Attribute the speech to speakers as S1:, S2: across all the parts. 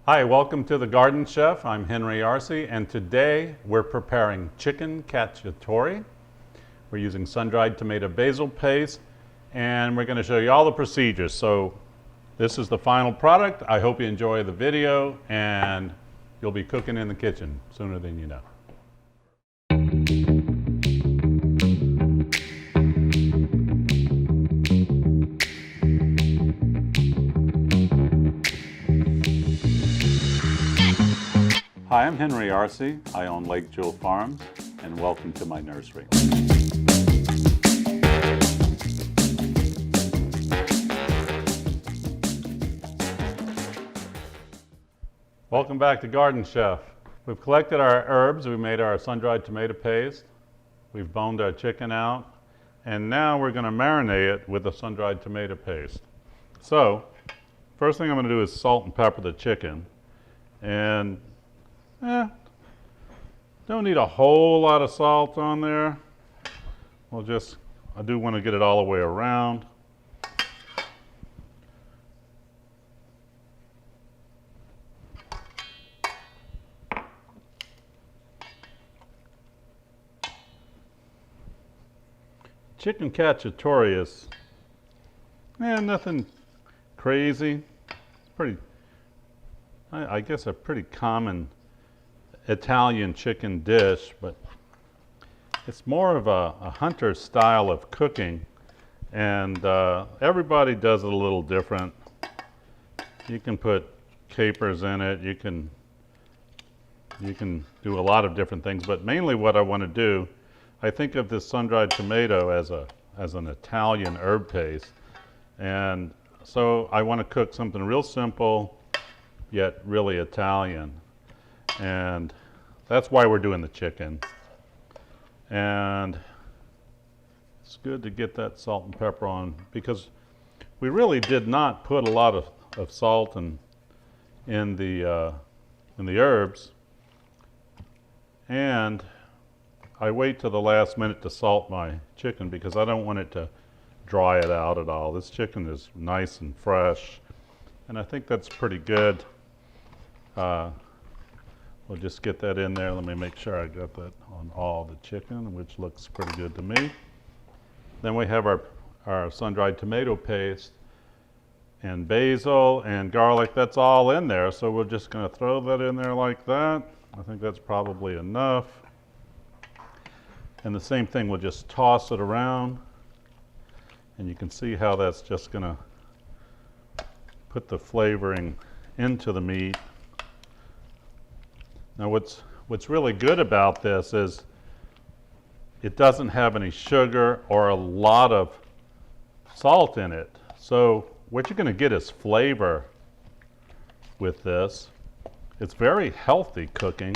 S1: Hi, welcome to The Garden Chef. I'm Henry Arce, and today we're preparing chicken cacciatore. We're using sun-dried tomato basil paste, and we're going to show you all the procedures. So this is the final product. I hope you enjoy the video, and you'll be cooking in the kitchen sooner than you know. Hi, I'm Henry Arce. I own Lake Jewel Farms, and welcome to my nursery. Welcome back to Garden Chef. We've collected our herbs. We made our sun-dried tomato paste. We've boned our chicken out, and now we're going to marinate it with the sun-dried tomato paste. So, first thing I'm going to do is salt and pepper the chicken, and don't need a whole lot of salt on there. I do want to get it all the way around. Chicken cacciatore is nothing crazy. It's pretty, I guess, a pretty common Italian chicken dish, but it's more of a hunter style of cooking, and everybody does it a little different. You can put capers in it, you can do a lot of different things, but mainly what I want to do, I think of this sun-dried tomato as an Italian herb paste, and so I want to cook something real simple yet really Italian. And that's why we're doing the chicken. And it's good to get that salt and pepper on, because we really did not put a lot of salt in the herbs. And I wait till the last minute to salt my chicken because I don't want it to dry it out at all. This chicken is nice and fresh, and I think that's pretty good. We'll just get that in there. Let me make sure I got that on all the chicken, which looks pretty good to me. Then we have our sun-dried tomato paste and basil and garlic. That's all in there, so we're just going to throw that in there like that. I think that's probably enough. And the same thing, we'll just toss it around, and you can see how that's just going to put the flavoring into the meat. Now what's really good about this is it doesn't have any sugar or a lot of salt in it. So what you're going to get is flavor with this. It's very healthy cooking,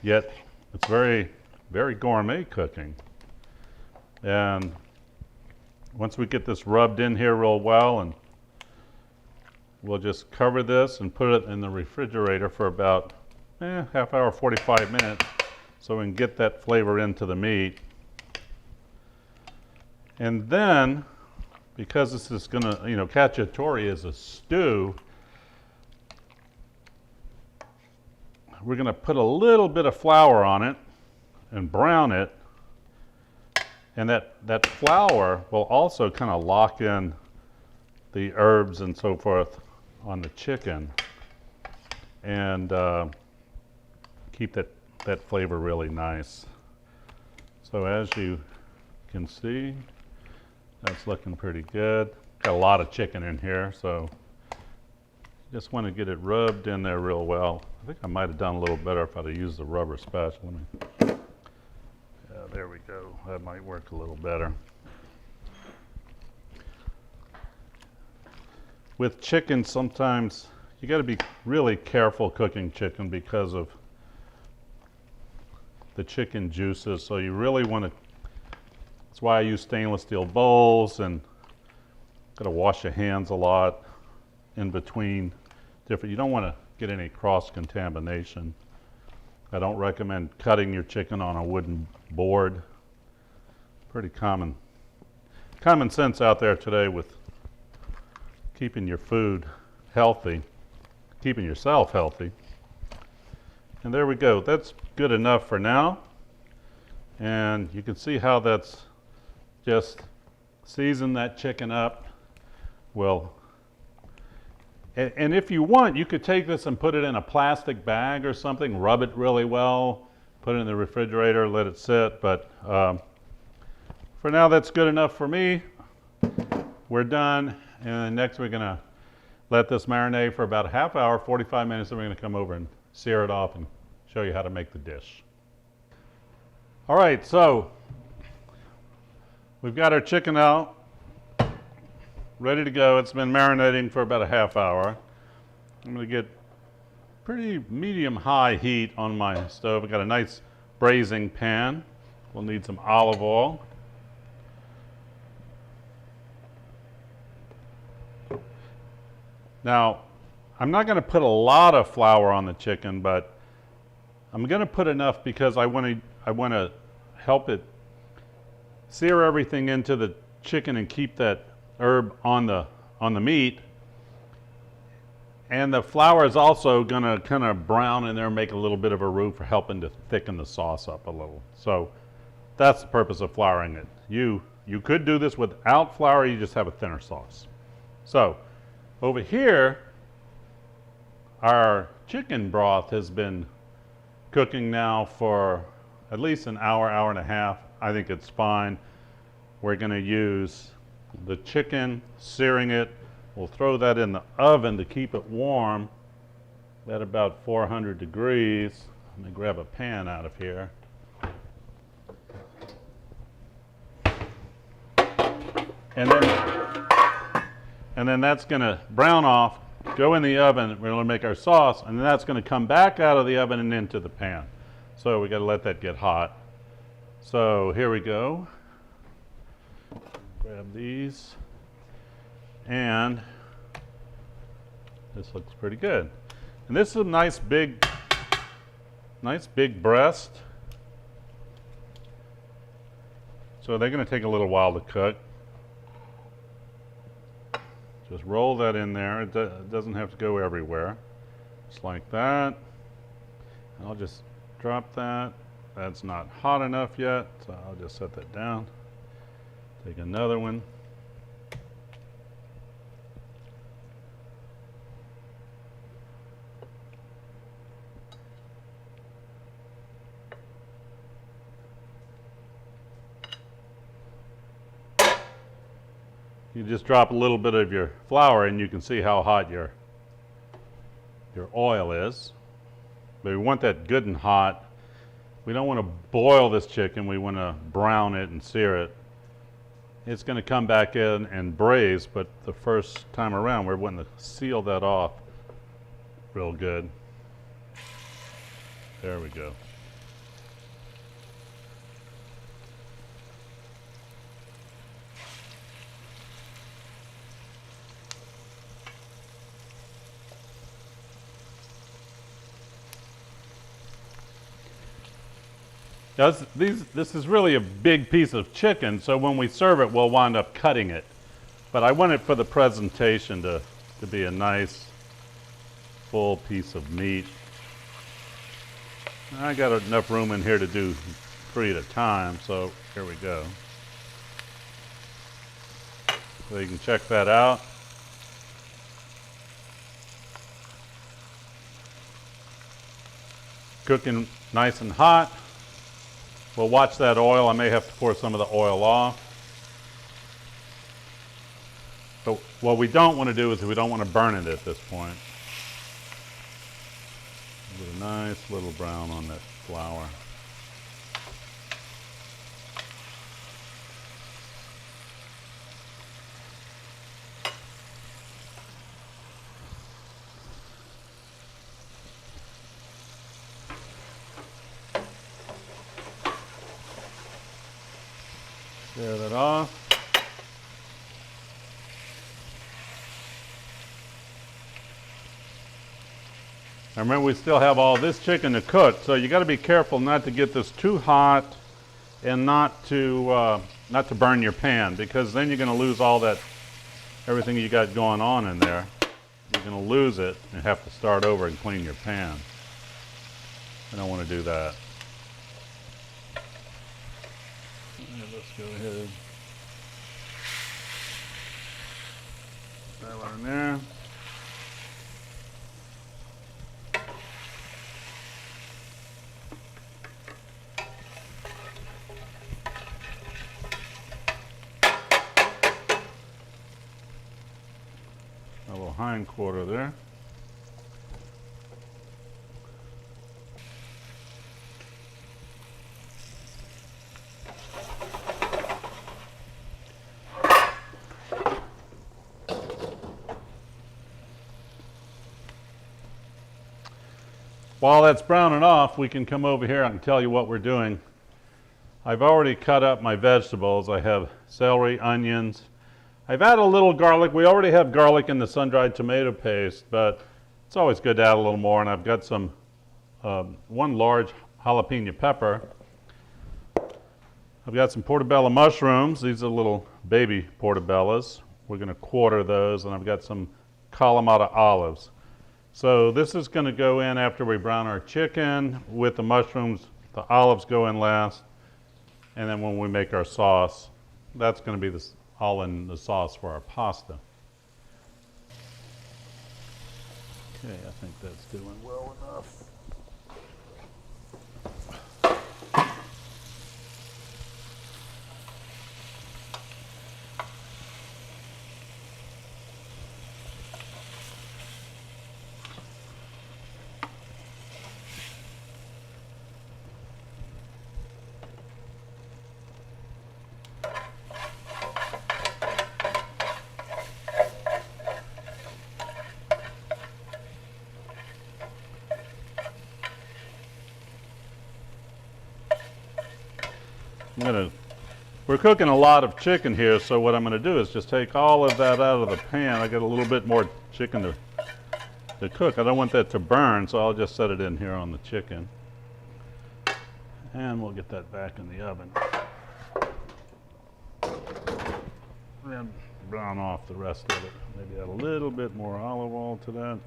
S1: yet it's very, very gourmet cooking. And once we get this rubbed in here real well, and we'll just cover this and put it in the refrigerator for about half hour, 45 minutes, so we can get that flavor into the meat. And then, because this is gonna, cacciatore is a stew, we're gonna put a little bit of flour on it and brown it, and that flour will also kind of lock in the herbs and so forth on the chicken, and keep that flavor really nice. So as you can see, that's looking pretty good. Got a lot of chicken in here, so just want to get it rubbed in there real well. I think I might have done a little better if I'd have used the rubber spatula. Yeah, there we go. That might work a little better. With chicken, sometimes you got to be really careful cooking chicken because of the chicken juices, so you really want to, that's why I use stainless steel bowls, and got to wash your hands a lot in between different, you don't want to get any cross-contamination. I don't recommend cutting your chicken on a wooden board. Pretty common sense out there today with keeping your food healthy. keeping yourself healthy. And there we go. That's good enough for now. And you can see how that's just seasoned that chicken up. Well, and if you want, you could take this and put it in a plastic bag or something, rub it really well, put it in the refrigerator, let it sit. But for now, that's good enough for me. We're done. And next we're gonna let this marinate for about a half hour, 45 minutes, and we're gonna come over and sear it off and show you how to make the dish. All right, so we've got our chicken out, ready to go. It's been marinating for about a half hour. I'm gonna get pretty medium-high heat on my stove. I've got a nice braising pan. We'll need some olive oil. Now, I'm not going to put a lot of flour on the chicken, but I'm going to put enough because I want to help it sear everything into the chicken and keep that herb on the meat. And the flour is also going to kind of brown in there and make a little bit of a roux for helping to thicken the sauce up a little. So that's the purpose of flouring it. You could do this without flour, you just have a thinner sauce. So over here, our chicken broth has been cooking now for at least an hour, hour and a half. I think it's fine. We're going to use the chicken, searing it. We'll throw that in the oven to keep it warm at about 400 degrees. Let me grab a pan out of here. And then that's going to brown off, go in the oven. We're going to make our sauce, and then that's going to come back out of the oven and into the pan. So we got to let that get hot. So here we go. Grab these, and this looks pretty good. And this is a nice big breast. So they're going to take a little while to cook. Just roll that in there. It doesn't have to go everywhere. Just like that. And I'll just drop that. That's not hot enough yet, so I'll just set that down. Take another one. You just drop a little bit of your flour and you can see how hot your oil is. But we want that good and hot. We don't want to boil this chicken, we want to brown it and sear it. It's going to come back in and braise, but the first time around we're wanting to seal that off real good. There we go. Now this is really a big piece of chicken, so when we serve it, we'll wind up cutting it. But I want it for the presentation to be a nice, full piece of meat. I got enough room in here to do 3 at a time, so here we go. So you can check that out. Cooking nice and hot. We'll watch that oil. I may have to pour some of the oil off. But what we don't want to do is we don't want to burn it at this point. Get a nice little brown on that flour. Tear that off. Now remember, we still have all this chicken to cook, so you got to be careful not to get this too hot and not to burn your pan, because then you're going to lose all that, everything you got going on in there. you're going to lose it and have to start over and clean your pan. I don't want to do that. Let's go ahead. That one in there. A little hind quarter there. While that's browning off, we can come over here and tell you what we're doing. I've already cut up my vegetables. I have celery, onions. I've added a little garlic. We already have garlic in the sun-dried tomato paste, but it's always good to add a little more. And I've got some, one large jalapeno pepper. I've got some portobello mushrooms. These are little baby portobellos. We're going to quarter those, and I've got some Kalamata olives. So this is going to go in after we brown our chicken with the mushrooms. The olives go in last, and then when we make our sauce, that's going to be all in the sauce for our pasta. Okay, I think that's doing well enough. We're cooking a lot of chicken here, so what I'm going to do is just take all of that out of the pan. I got a little bit more chicken to cook. I don't want that to burn, so I'll just set it in here on the chicken. And we'll get that back in the oven. And brown off the rest of it. Maybe add a little bit more olive oil to that.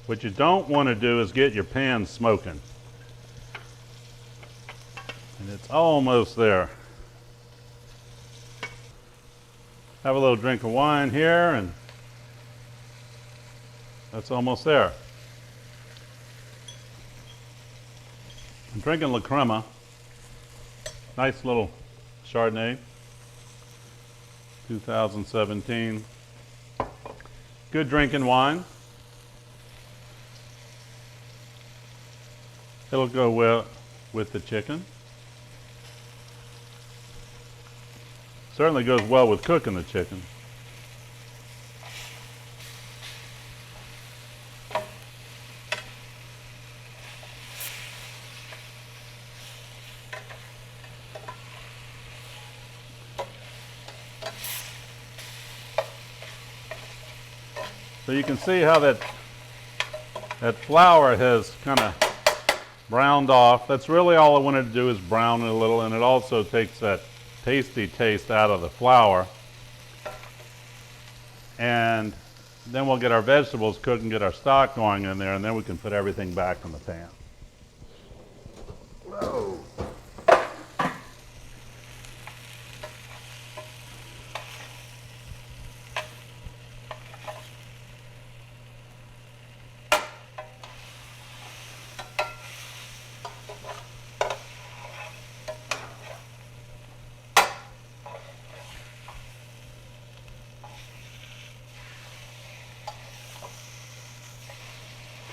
S1: What you don't want to do is get your pan smoking. And it's almost there. Have a little drink of wine here, and that's almost there. I'm drinking La Crema. Nice little Chardonnay. 2017. Good drinking wine. It'll go well with the chicken. Certainly goes well with cooking the chicken. So you can see how that flour has kind of browned off. That's really all I wanted to do, is brown it a little, and it also takes that tasty taste out of the flour. And then we'll get our vegetables cooked and get our stock going in there, and then we can put everything back in the pan. Whoa.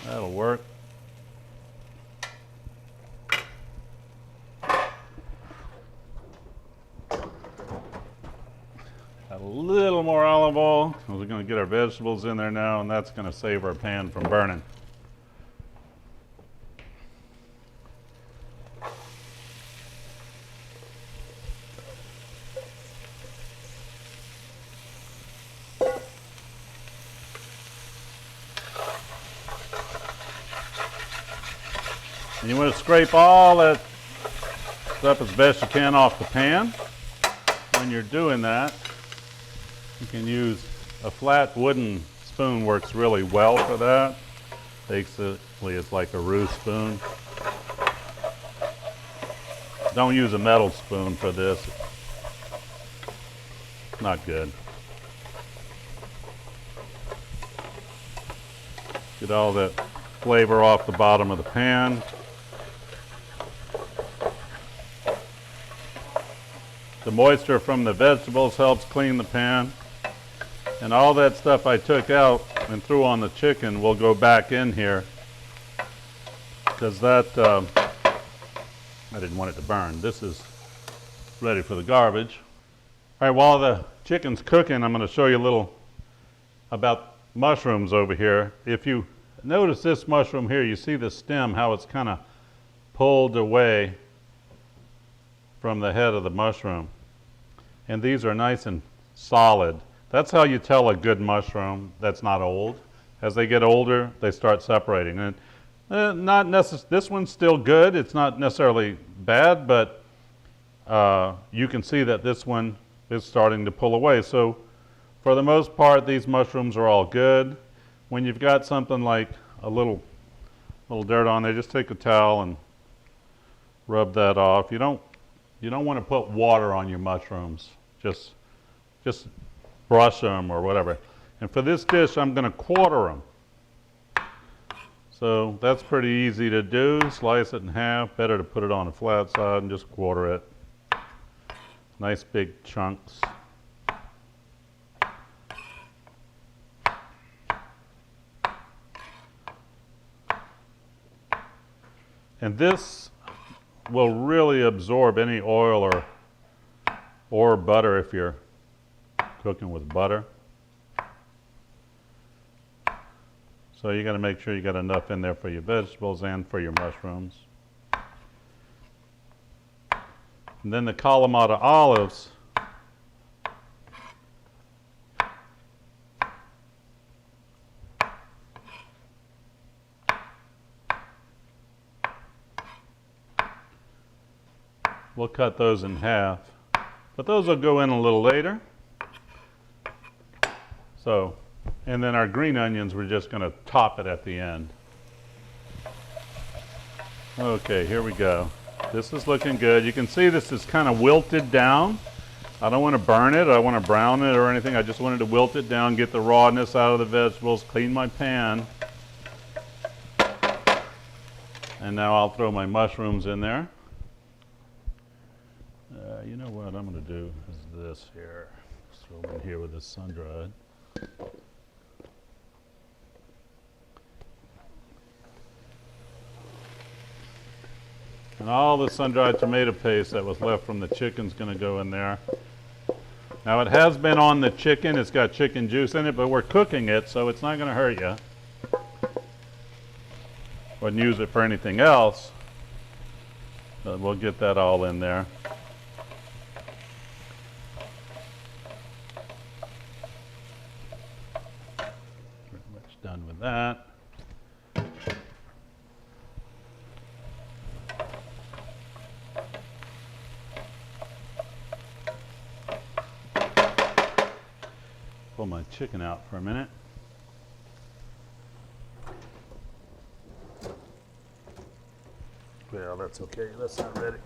S1: That'll work. Add a little more olive oil. We're going to get our vegetables in there now, and that's going to save our pan from burning. And you want to scrape all that stuff as best you can off the pan. When you're doing that, you can use a flat wooden spoon, works really well for that. Basically, it's like a roux spoon. Don't use a metal spoon for this. It's not good. Get all that flavor off the bottom of the pan. The moisture from the vegetables helps clean the pan. And all that stuff I took out and threw on the chicken will go back in here, because that, I didn't want it to burn. This is ready for the garbage. All right, while the chicken's cooking, I'm going to show you a little about mushrooms over here. If you notice this mushroom here, you see the stem, how it's kind of pulled away from the head of the mushroom. And these are nice and solid. That's how you tell a good mushroom that's not old. As they get older, they start separating. And this one's still good. It's not necessarily bad, but you can see that this one is starting to pull away. So for the most part, these mushrooms are all good. When you've got something like a little dirt on there, just take a towel and rub that off. You don't want to put water on your mushrooms. Just brush them or whatever. And for this dish, I'm going to quarter them. So that's pretty easy to do. Slice it in half. Better to put it on a flat side and just quarter it. Nice big chunks. And this will really absorb any oil or butter if you're cooking with butter. So you got to make sure you got enough in there for your vegetables and for your mushrooms. And then the Kalamata olives. We'll cut those in half, but those will go in a little later. So, and then our green onions, we're just going to top it at the end. Okay, here we go. This is looking good. You can see this is kind of wilted down. I don't want to burn it. I don't want to brown it or anything. I just wanted to wilt it down, get the rawness out of the vegetables, clean my pan. And now I'll throw my mushrooms in there. You know what I'm going to do is this here. Throw them in here with this sun-dried. And all the sun-dried tomato paste that was left from the chicken's going to go in there. Now it has been on the chicken. It's got chicken juice in it, but we're cooking it, so it's not going to hurt you. Wouldn't use it for anything else, but we'll get that all in there. Done with that. Pull my chicken out for a minute. Well, that's okay. That's not ready.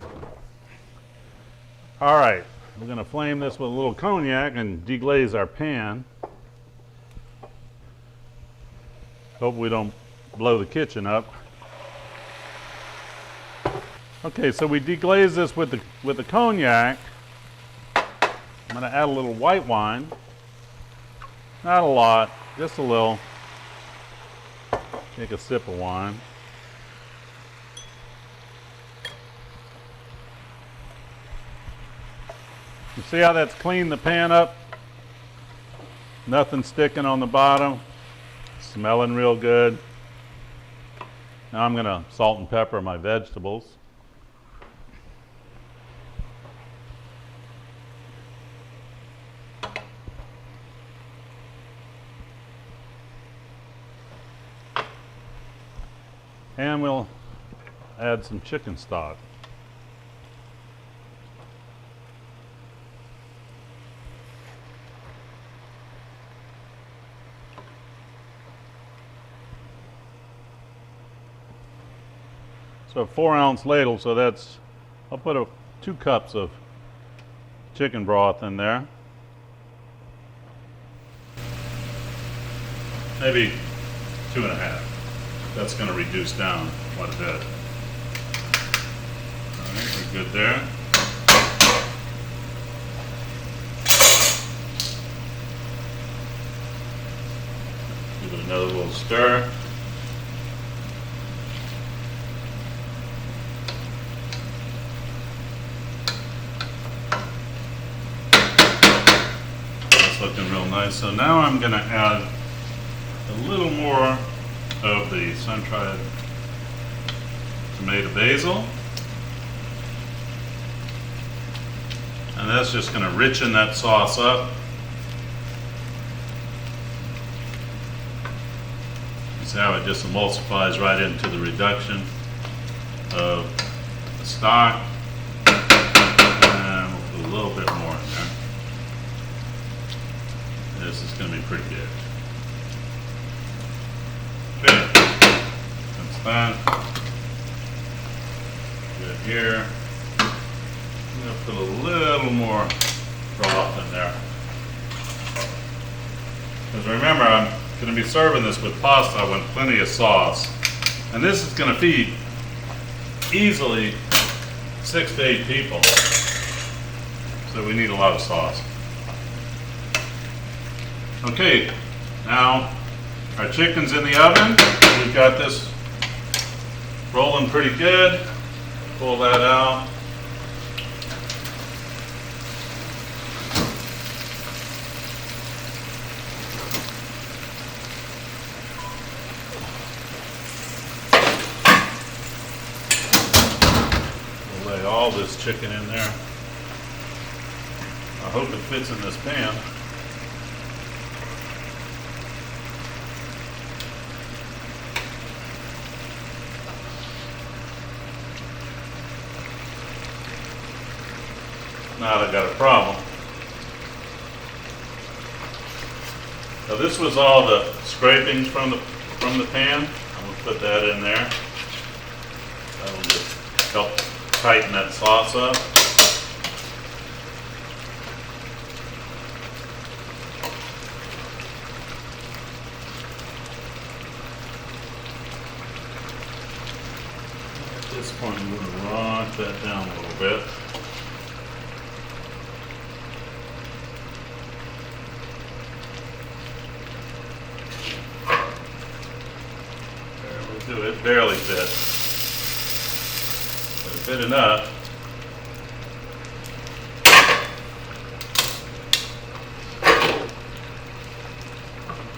S1: All right, we're going to flame this with a little cognac and deglaze our pan. Hope we don't blow the kitchen up. Okay, so we deglaze this with the cognac. I'm going to add a little white wine. Not a lot, just a little. Take a sip of wine. You see how that's cleaned the pan up? Nothing sticking on the bottom. Smelling real good. Now I'm going to salt and pepper my vegetables. And we'll add some chicken stock. So a 4-ounce ladle, so that's, I'll put 2 cups of chicken broth in there. Maybe 2.5. That's going to reduce down quite a bit. Alright, we're good there. Give it another little stir. That's looking real nice. So now I'm going to add a little more of the sun-dried tomato basil. And that's just going to richen that sauce up. You see how it just emulsifies right into the reduction of the stock. And we'll put a little bit more in there. This is going to be pretty good. Okay, that's that. Good here. I'm going to put a little more broth in there. Because remember, I'm going to be serving this with pasta with plenty of sauce. And this is going to feed easily 6 to 8 people. So we need a lot of sauce. Okay, now our chicken's in the oven. We've got this rolling pretty good. Pull that out. We'll lay all this chicken in there. I hope it fits in this pan. Now I've got a problem. Now this was all the scrapings from the pan. I'm going to put that in there. That'll just help tighten that sauce up. At this point, I'm going to rock that down a little bit. It barely fit, but it fit enough.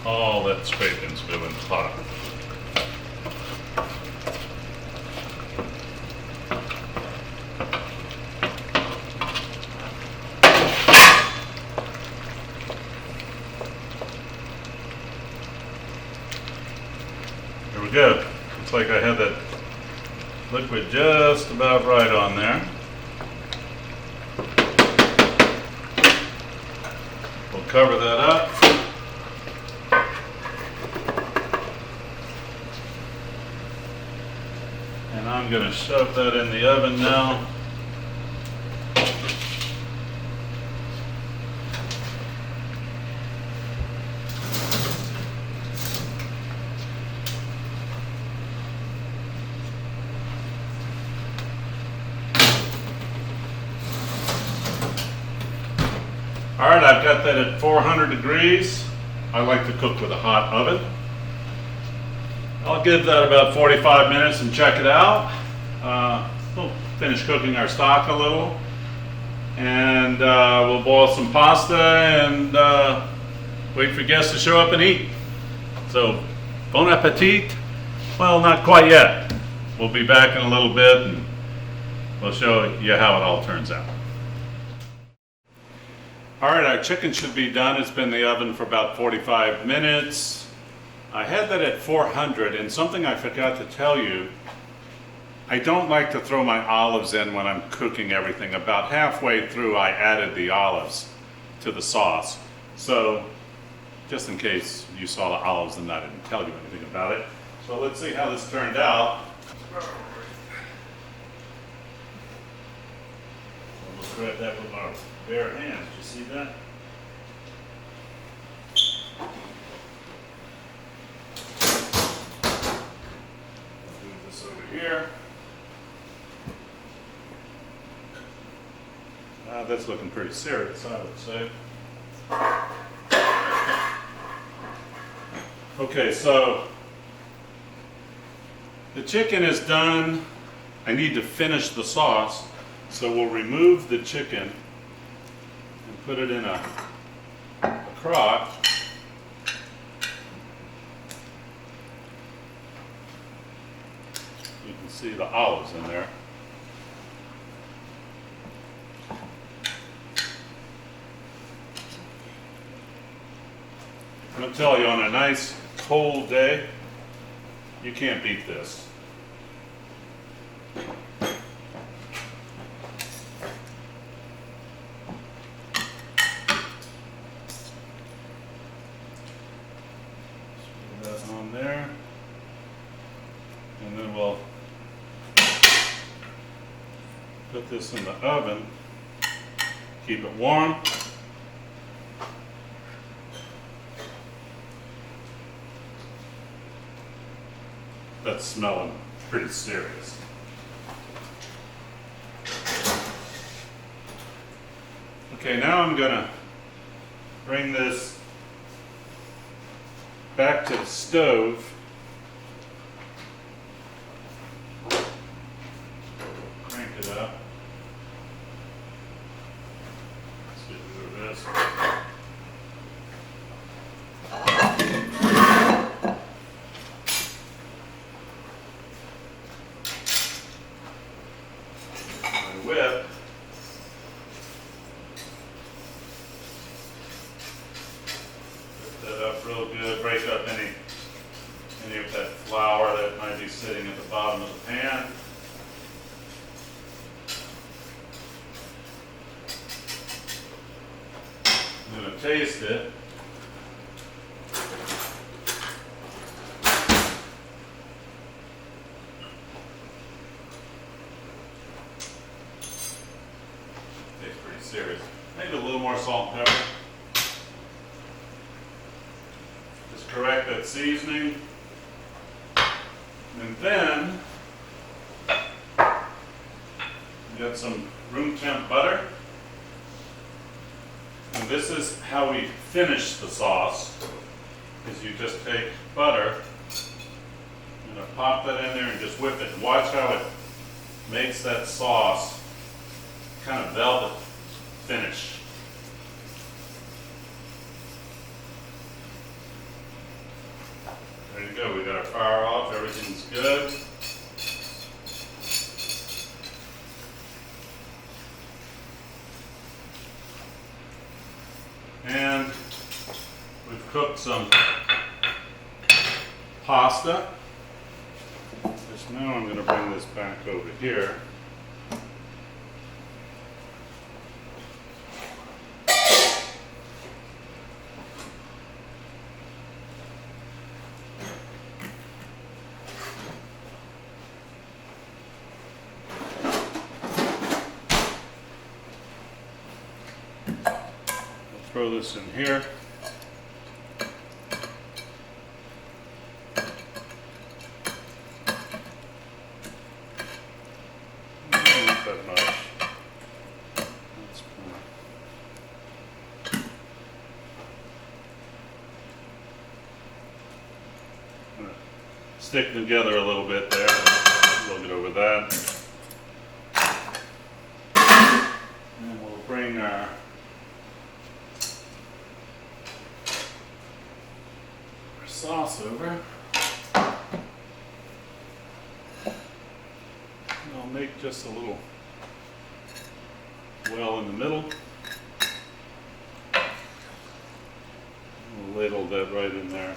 S1: All that scraping's go in the pot. There we go. Looks like I had that liquid just about right on there. We'll cover that up. And I'm going to shove that in the oven now. Alright, I've got that at 400 degrees. I like to cook with a hot oven. I'll give that about 45 minutes and check it out. We'll finish cooking our stock a little. And we'll boil some pasta and wait for guests to show up and eat. So, bon appetit. Well, not quite yet. We'll be back in a little bit and we'll show you how it all turns out. Alright, our chicken should be done. It's been in the oven for about 45 minutes. I had that at 400, and something I forgot to tell you, I don't like to throw my olives in when I'm cooking everything. About halfway through, I added the olives to the sauce. So, just in case you saw the olives and I didn't tell you anything about it. So let's see how this turned out. We'll grab that with our bare hands. Did you see that? Move this over here. That's looking pretty serious, I would say. Okay, so the chicken is done. I need to finish the sauce, so we'll remove the chicken and put it in a crock. You can see the olives in there. I'm going to tell you, on a nice cold day, you can't beat this. Put that on there, and then we'll put this in the oven, keep it warm. That's smelling pretty serious. Okay, now I'm going to bring this back to the stove. Crank it up. Let's get rid of this. Whip. Whip that up real good, break up any of that flour that might be sitting at the bottom of the pan. I'm going to taste it. Serious. Maybe a little more salt and pepper. Just correct that seasoning. And then we got some room temp butter. And this is how we finish the sauce, is you just take butter and pop that in there and just whip it. And watch how it makes that sauce kind of velvet finish. There you go, we got our fire off, everything's good. And we've cooked some pasta. Just now I'm going to bring this back over here. Throw this in here. Not that much. That's fine. Stick together a little bit there. We'll get over that. And we'll bring our sauce over. And I'll make just a little well in the middle. We'll ladle that right in there.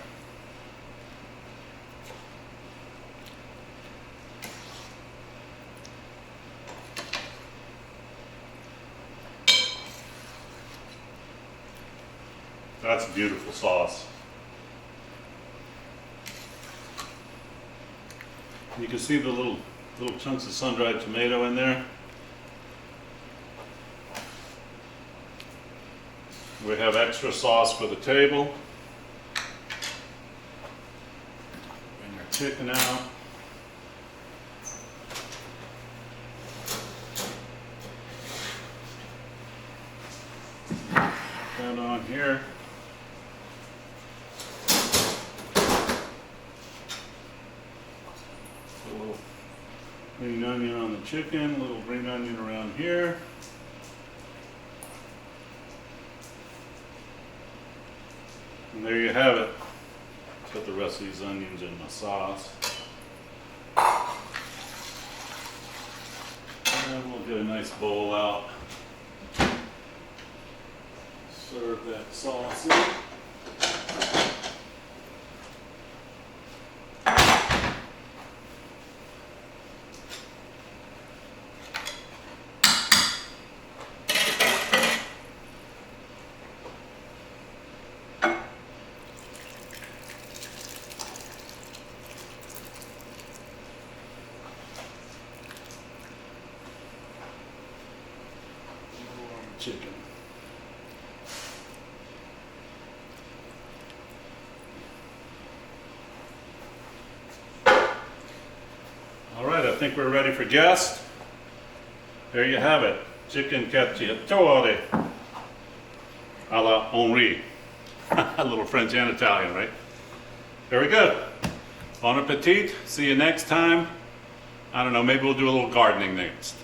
S1: That's a beautiful sauce. You can see the little chunks of sun-dried tomato in there. We have extra sauce for the table. Bring our chicken out. Put that on here. A little green onion on the chicken, a little green onion around here. And there you have it. Put the rest of these onions in my sauce. And we'll get a nice bowl out. Serve that sauce in. Chicken. All right, I think we're ready for guests. There you have it, chicken cacciatore a la Henri. A little French and Italian, right? Very good. Bon appetit. See you next time. I don't know, maybe we'll do a little gardening next.